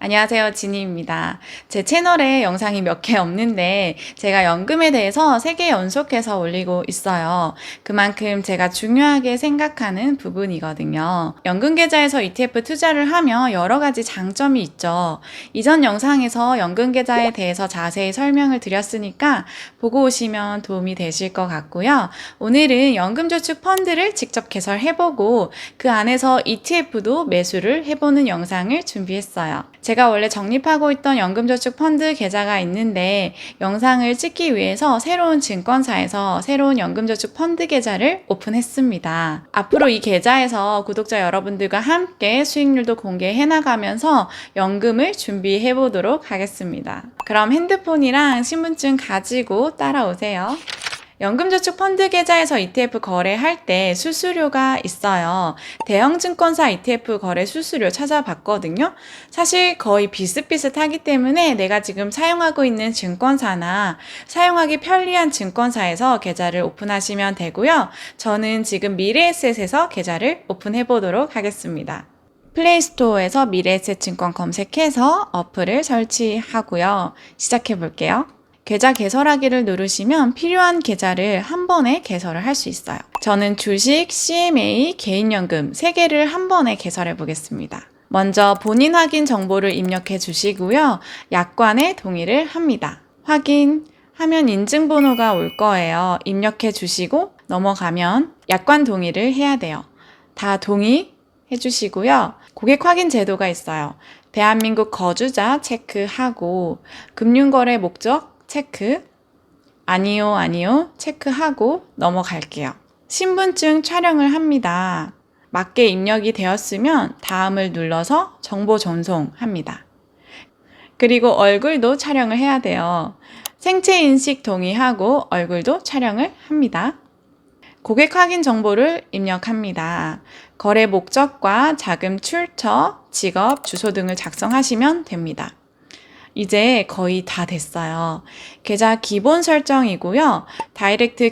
안녕하세요, 지니입니다. 제 채널에 영상이 몇 개 없는데 제가 연금에 대해서 3개 연속해서 올리고 있어요. 그만큼 제가 중요하게 생각하는 부분이거든요. 연금 계좌에서 ETF 투자를 하면 여러 가지 장점이 있죠. 이전 영상에서 연금 계좌에 대해서 자세히 설명을 드렸으니까 보고 오시면 도움이 되실 것 같고요. 오늘은 연금저축 펀드를 직접 개설해보고 그 안에서 ETF도 매수를 해보는 영상을 준비했어요. 제가 원래 적립하고 있던 연금저축 펀드 계좌가 있는데 영상을 찍기 위해서 새로운 증권사에서 새로운 연금저축 펀드 계좌를 오픈했습니다. 앞으로 이 계좌에서 구독자 여러분들과 함께 수익률도 공개해 나가면서 연금을 준비해 보도록 하겠습니다. 그럼 핸드폰이랑 신분증 가지고 따라오세요. 연금저축 펀드 계좌에서 ETF 거래할 때 수수료가 있어요. 대형 증권사 ETF 거래 수수료 찾아봤거든요. 사실 거의 비슷비슷하기 때문에 내가 지금 사용하고 있는 증권사나 사용하기 편리한 증권사에서 계좌를 오픈하시면 되고요. 저는 지금 미래에셋에서 계좌를 오픈해 보도록 하겠습니다. 플레이스토어에서 미래에셋증권 검색해서 어플을 설치하고요. 시작해 볼게요. 계좌 개설하기를 누르시면 필요한 계좌를 한 번에 개설을 할 수 있어요. 저는 주식, CMA, 개인연금 3개를 한 번에 개설해 보겠습니다. 먼저 본인 확인 정보를 입력해 주시고요. 약관에 동의를 합니다. 확인하면 인증번호가 올 거예요. 입력해 주시고 넘어가면 약관 동의를 해야 돼요. 다 동의해 주시고요. 고객 확인 제도가 있어요. 대한민국 거주자 체크하고 금융거래 목적 체크, 아니요 체크하고 넘어갈게요. 신분증 촬영을 합니다. 맞게 입력이 되었으면 다음을 눌러서 정보 전송합니다. 그리고 얼굴도 촬영을 해야 돼요. 생체 인식 동의하고 얼굴도 촬영을 합니다. 고객 확인 정보를 입력합니다. 거래 목적과 자금 출처, 직업, 주소 등을 작성하시면 됩니다. 이제 거의 다 됐어요. 계좌 기본 설정이고요. 다이렉트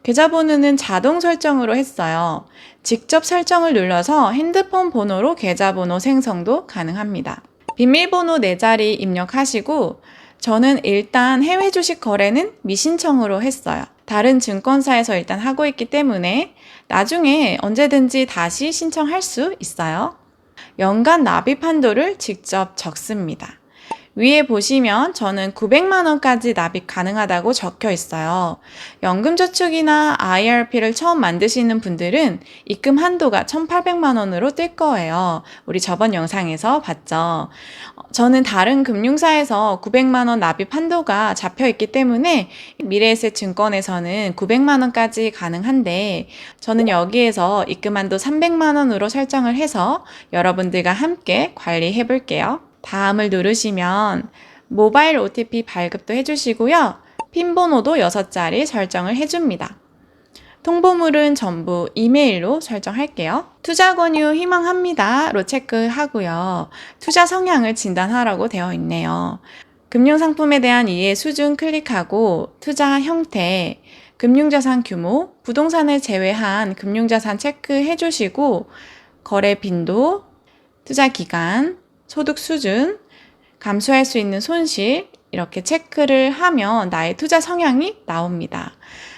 계좌번호는 자동 설정으로 했어요. 직접 설정을 눌러서 핸드폰 번호로 계좌번호 생성도 가능합니다. 비밀번호 4자리 입력하시고 저는 일단 해외 주식 거래는 미신청으로 했어요. 다른 증권사에서 일단 하고 있기 때문에 나중에 언제든지 다시 신청할 수 있어요. 연간 납입 한도를 직접 적습니다. 위에 보시면 저는 900만 원까지 납입 가능하다고 적혀 있어요. 연금저축이나 IRP를 처음 만드시는 분들은 입금 한도가 1,800만 원으로 뜰 거예요. 우리 저번 영상에서 봤죠. 저는 다른 금융사에서 900만 원 납입 한도가 잡혀 있기 때문에 미래에셋 증권에서는 900만 원까지 가능한데 저는 여기에서 입금 한도 300만 원으로 설정을 해서 여러분들과 함께 관리해 볼게요. 다음을 누르시면 모바일 OTP 발급도 해주시고요. 핀 번호도 6자리 설정을 해줍니다. 통보물은 전부 이메일로 설정할게요. 투자 권유 희망합니다로 체크하고요. 투자 성향을 진단하라고 되어 있네요. 금융상품에 대한 이해 수준 클릭하고 투자 형태, 금융자산 규모, 부동산을 제외한 금융자산 체크해 주시고 거래 빈도, 투자 기간, 소득 수준, 감수할 수 있는 손실 이렇게 체크를 하면 나의 투자 성향이 나옵니다.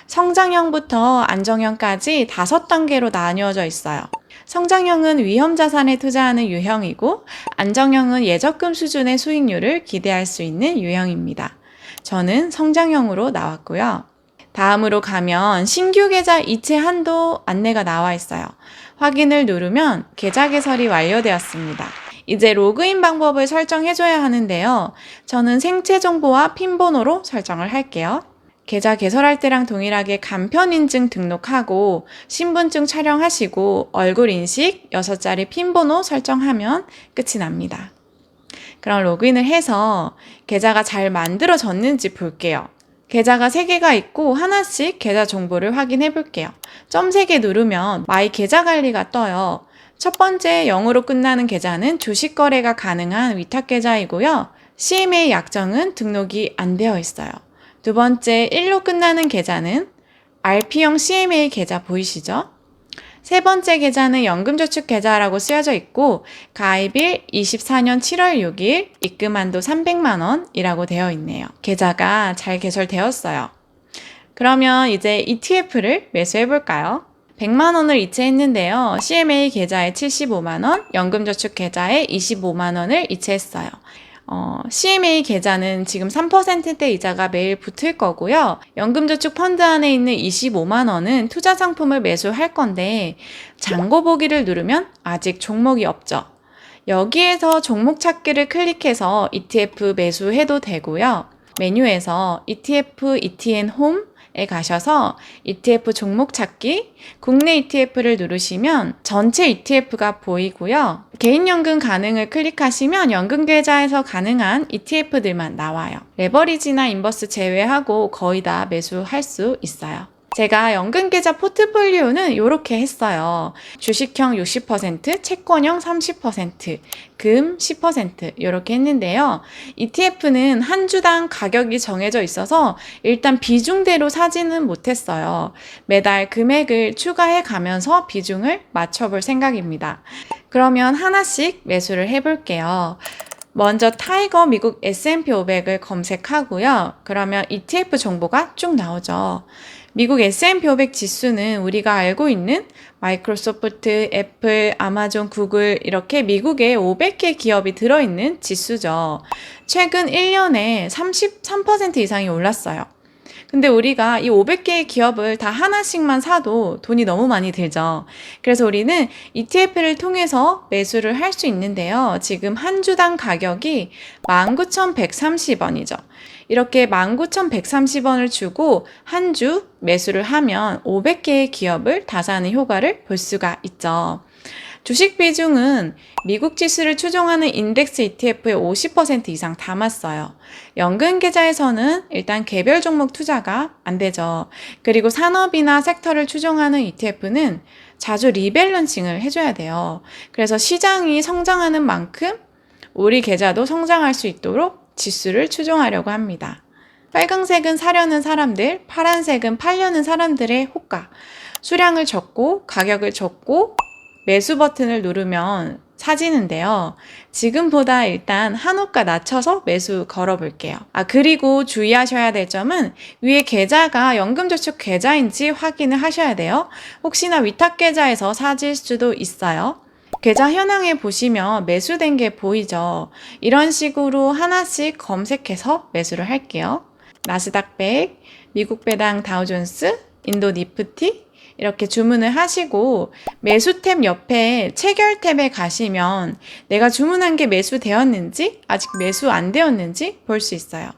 성장형부터 안정형까지 5단계로 나뉘어져 있어요. 성장형은 위험 자산에 투자하는 유형이고 안정형은 예적금 수준의 수익률을 기대할 수 있는 유형입니다. 저는 성장형으로 나왔고요. 다음으로 가면 신규 계좌 이체 한도 안내가 나와 있어요. 확인을 누르면 계좌 개설이 완료되었습니다. 이제 로그인 방법을 설정해줘야 하는데요. 저는 생체 정보와 핀 번호로 설정을 할게요. 계좌 개설할 때랑 동일하게 간편 인증 등록하고 신분증 촬영하시고 얼굴 인식 6자리 핀 번호 설정하면 끝이 납니다. 그럼 로그인을 해서 계좌가 잘 만들어졌는지 볼게요. 계좌가 3개가 있고 하나씩 계좌 정보를 확인해 볼게요. 점 3개 누르면 마이 계좌 관리가 떠요. 첫 번째 0으로 끝나는 계좌는 주식 거래가 가능한 위탁 계좌이고요. CMA 약정은 등록이 안 되어 있어요. 두 번째 1로 끝나는 계좌는 RP형 CMA 계좌 보이시죠? 세 번째 계좌는 연금저축 계좌라고 쓰여져 있고 가입일 24년 7월 6일, 입금 한도 300만 원이라고 되어 있네요. 계좌가 잘 개설되었어요. 그러면 이제 ETF를 매수해 볼까요? 100만 원을 이체했는데요. CMA 계좌에 75만 원, 연금저축 계좌에 25만 원을 이체했어요. CMA 계좌는 지금 3%대 이자가 매일 붙을 거고요. 연금저축 펀드 안에 있는 25만 원은 투자 상품을 매수할 건데 잔고 보기를 누르면 아직 종목이 없죠. 여기에서 종목 찾기를 클릭해서 ETF 매수해도 되고요. 메뉴에서 ETF ETN 홈에 가셔서 ETF 종목 찾기, 국내 ETF를 누르시면 전체 ETF가 보이고요. 개인연금 가능을 클릭하시면 연금계좌에서 가능한 ETF들만 나와요. 레버리지나 인버스 제외하고 거의 다 매수할 수 있어요. 제가 연금계좌 포트폴리오는 이렇게 했어요. 주식형 60%, 채권형 30%, 금 10% 이렇게 했는데요. ETF는 한 주당 가격이 정해져 있어서 일단 비중대로 사지는 못했어요. 매달 금액을 추가해 가면서 비중을 맞춰볼 생각입니다. 그러면 하나씩 매수를 해볼게요. 먼저 타이거 미국 S&P 500을 검색하고요. 그러면 ETF 정보가 쭉 나오죠. 미국 S&P 500 지수는 우리가 알고 있는 마이크로소프트, 애플, 아마존, 구글 이렇게 미국에 500개 기업이 들어있는 지수죠. 최근 1년에 33% 이상이 올랐어요. 근데 우리가 이 500개의 기업을 다 하나씩만 사도 돈이 너무 많이 들죠. 그래서 우리는 ETF를 통해서 매수를 할 수 있는데요. 지금 한 주당 가격이 19,130원이죠. 이렇게 19,130원을 주고 한 주 매수를 하면 500개의 기업을 다 사는 효과를 볼 수가 있죠. 주식 비중은 미국 지수를 추종하는 인덱스 ETF의 50% 이상 담았어요. 연금 계좌에서는 일단 개별 종목 투자가 안 되죠. 그리고 산업이나 섹터를 추종하는 ETF는 자주 리밸런싱을 해줘야 돼요. 그래서 시장이 성장하는 만큼 우리 계좌도 성장할 수 있도록 지수를 추종하려고 합니다. 빨강색은 사려는 사람들, 파란색은 팔려는 사람들의 호가. 수량을 적고 가격을 적고 매수 버튼을 누르면 사지는데요. 지금보다 일단 한호가 낮춰서 매수 걸어볼게요. 그리고 주의하셔야 될 점은 위에 계좌가 연금저축 계좌인지 확인을 하셔야 돼요. 혹시나 위탁 계좌에서 사질 수도 있어요. 계좌 현황에 보시면 매수된 게 보이죠. 이런 식으로 하나씩 검색해서 매수를 할게요. 나스닥 100, 미국 배당 다우존스, 인도 니프티 이렇게 주문을 하시고 매수 탭 옆에 체결 탭에 가시면 내가 주문한 게 매수되었는지 아직 매수 안 되었는지 볼 수 있어요.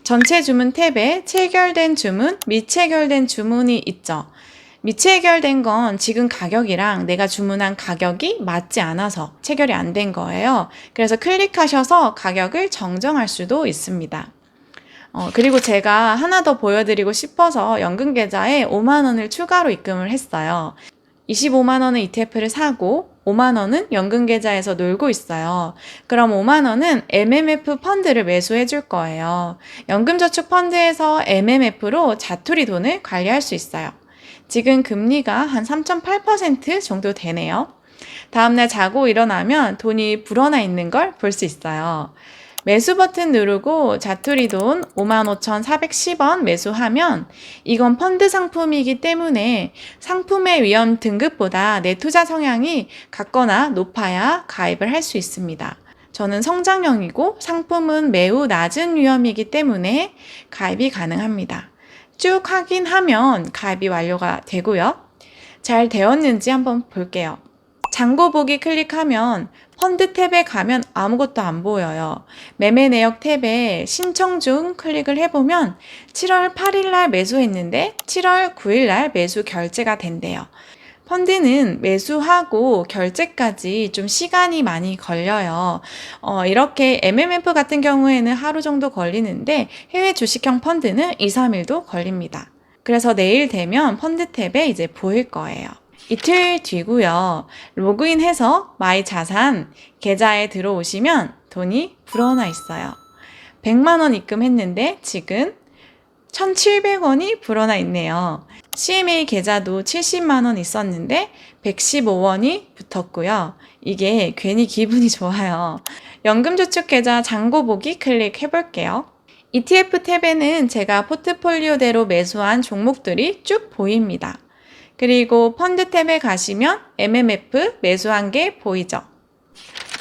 전체 주문 탭에 체결된 주문, 미체결된 주문이 있죠. 미체결된 건 지금 가격이랑 내가 주문한 가격이 맞지 않아서 체결이 안 된 거예요. 그래서 클릭하셔서 가격을 정정할 수도 있습니다. 그리고 제가 하나 더 보여드리고 싶어서 연금계좌에 5만 원을 추가로 입금을 했어요. 25만 원은 ETF를 사고 5만 원은 연금계좌에서 놀고 있어요. 그럼 5만 원은 MMF 펀드를 매수해 줄 거예요. 연금저축 펀드에서 MMF로 자투리 돈을 관리할 수 있어요. 지금 금리가 한 3.8% 정도 되네요. 다음날 자고 일어나면 돈이 불어나 있는 걸 볼 수 있어요. 매수 버튼 누르고 자투리 돈 55,410원 매수하면 이건 펀드 상품이기 때문에 상품의 위험 등급보다 내 투자 성향이 같거나 높아야 가입을 할 수 있습니다. 저는 성장형이고 상품은 매우 낮은 위험이기 때문에 가입이 가능합니다. 쭉 확인하면 가입이 완료가 되고요. 잘 되었는지 한번 볼게요. 잔고 보기 클릭하면 펀드 탭에 가면 아무것도 안 보여요. 매매 내역 탭에 신청 중 클릭을 해보면 7월 8일 날 매수했는데 7월 9일 날 매수 결제가 된대요. 펀드는 매수하고 결제까지 좀 시간이 많이 걸려요. 이렇게 MMF 같은 경우에는 하루 정도 걸리는데 해외 주식형 펀드는 2, 3일도 걸립니다. 그래서 내일 되면 펀드 탭에 이제 보일 거예요. 이틀 뒤고요. 로그인해서 마이 자산 계좌에 들어오시면 돈이 불어나 있어요. 100만 원 입금했는데 지금 1,700원이 불어나 있네요. CMA 계좌도 70만 원 있었는데 115원이 붙었고요. 이게 괜히 기분이 좋아요. 연금저축계좌 잔고 보기 클릭해 볼게요. ETF 탭에는 제가 포트폴리오대로 매수한 종목들이 쭉 보입니다. 그리고 펀드 탭에 가시면 MMF 매수한 게 보이죠.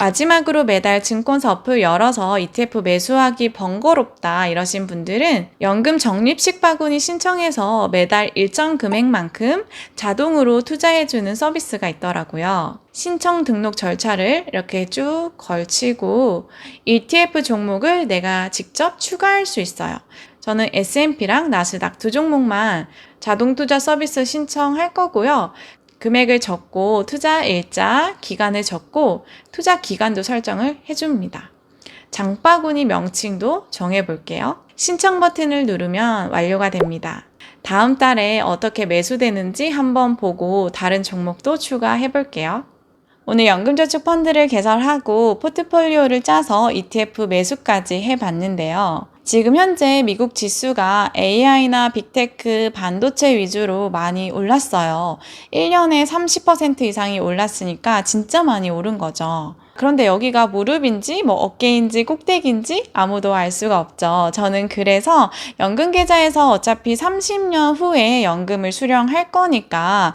마지막으로 매달 증권사 어플 열어서 ETF 매수하기 번거롭다 이러신 분들은 연금 적립식 바구니 신청해서 매달 일정 금액만큼 자동으로 투자해주는 서비스가 있더라고요. 신청 등록 절차를 이렇게 쭉 걸치고 ETF 종목을 내가 직접 추가할 수 있어요. 저는 S&P랑 나스닥 두 종목만 자동 투자 서비스 신청할 거고요. 금액을 적고 투자 일자, 기간을 적고 투자 기간도 설정을 해줍니다. 장바구니 명칭도 정해볼게요. 신청 버튼을 누르면 완료가 됩니다. 다음 달에 어떻게 매수되는지 한번 보고 다른 종목도 추가해볼게요. 오늘 연금저축 펀드를 개설하고 포트폴리오를 짜서 ETF 매수까지 해봤는데요. 지금 현재 미국 지수가 AI나 빅테크, 반도체 위주로 많이 올랐어요. 1년에 30% 이상이 올랐으니까 진짜 많이 오른 거죠. 그런데 여기가 무릎인지 어깨인지 꼭대기인지 아무도 알 수가 없죠. 저는 그래서 연금계좌에서 어차피 30년 후에 연금을 수령할 거니까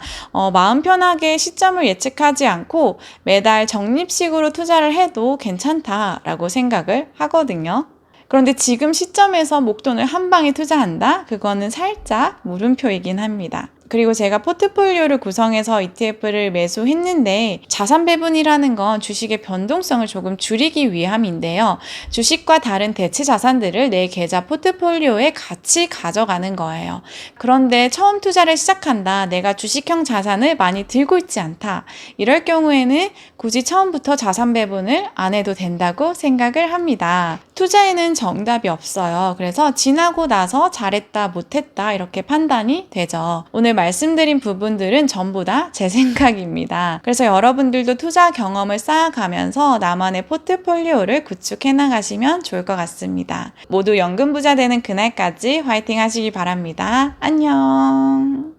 마음 편하게 시점을 예측하지 않고 매달 적립식으로 투자를 해도 괜찮다라고 생각을 하거든요. 그런데 지금 시점에서 목돈을 한 방에 투자한다? 그거는 살짝 물음표이긴 합니다. 그리고 제가 포트폴리오를 구성해서 ETF를 매수했는데 자산 배분이라는 건 주식의 변동성을 조금 줄이기 위함인데요. 주식과 다른 대체 자산들을 내 계좌 포트폴리오에 같이 가져가는 거예요. 그런데 처음 투자를 시작한다. 내가 주식형 자산을 많이 들고 있지 않다. 이럴 경우에는 굳이 처음부터 자산 배분을 안 해도 된다고 생각을 합니다. 투자에는 정답이 없어요. 그래서 지나고 나서 잘했다, 못했다 이렇게 판단이 되죠. 오늘 말씀드린 부분들은 전부 다 제 생각입니다. 그래서 여러분들도 투자 경험을 쌓아가면서 나만의 포트폴리오를 구축해 나가시면 좋을 것 같습니다. 모두 연금 부자 되는 그날까지 화이팅 하시기 바랍니다. 안녕.